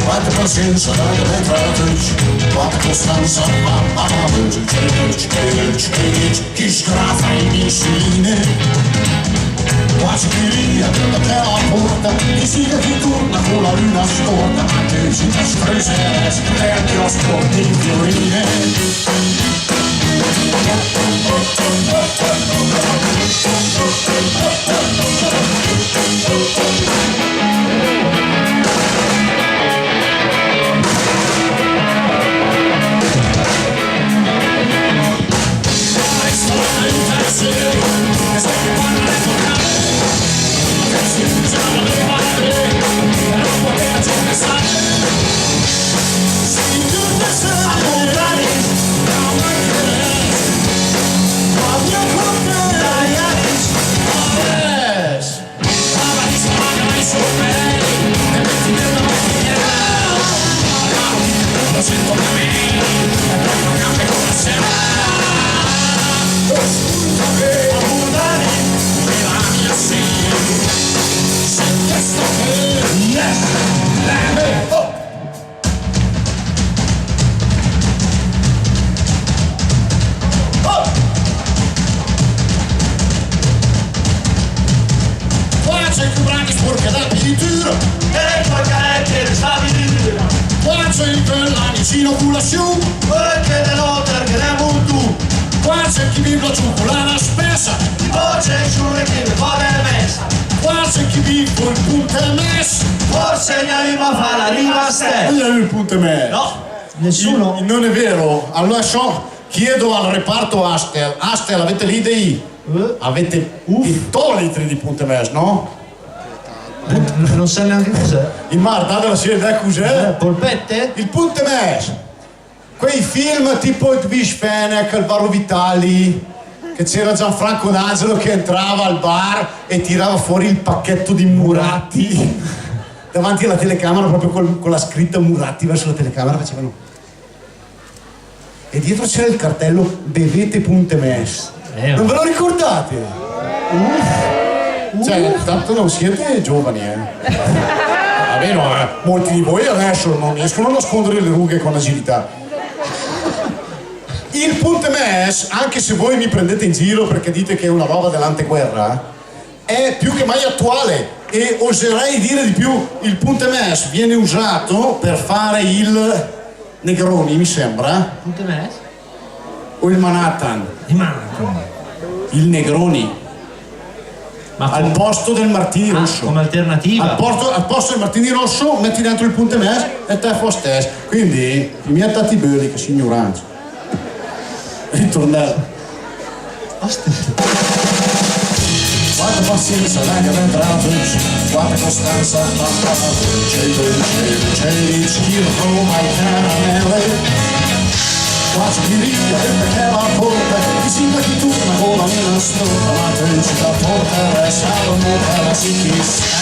Quanta pacienza dai retratos, quanta costanza amamos, que sgrafa in insieme. Quasi che aperta la porta, e siga che torna con la luna storta, ma che si trasprese e al chiosco di violine. Inoculación, porque de l'altre queremos tu. Qua c'è chi vive la cioccolata spessa, poi c'è il sciure che mi fa del messa. Qua c'è chi vive il punto mes, forse gli arriva a fare la riva stessa. Non il punto mes. No, nessuno. Non è vero. Allora chiedo al reparto Astel. Astel, avete lì dei? Avete i tolitri di punto mes, no? Non sa neanche cos'è. Il Marta della serie cos'è? Polpette? Il punto mes. Quei film tipo il Vish Fenech, il Varo Vitali, che c'era Gianfranco D'Angelo che entrava al bar e tirava fuori il pacchetto di Muratti davanti alla telecamera, proprio con la scritta Muratti verso la telecamera facevano. E dietro c'era il cartello bevete punte mes. Non ve lo ricordate? Cioè, tanto non siete giovani, almeno molti di voi adesso non riescono a nascondere le rughe con agilità. Il punte mes, anche se voi mi prendete in giro perché dite che è una roba dell'anteguerra, è più che mai attuale e oserei dire di più. Il punte mes viene usato per fare il Negroni, mi sembra. Punte mes? O il Manhattan. Il Manhattan. Il Negroni. Ma al posto del Martini Rosso. Come alternativa? Al posto del Martini Rosso metti dentro il punte mes e te fa stesso. Quindi i miei tatti belli che si ignoranza. Ritornello. Quanta pazienza da caventratus, quanta costanza c'è il schifo mai caramelle. Quasi chi riga perché la porta, chi si va chi torna con la mia storta, ma te ci da porta, resta la morta, la si chi stai.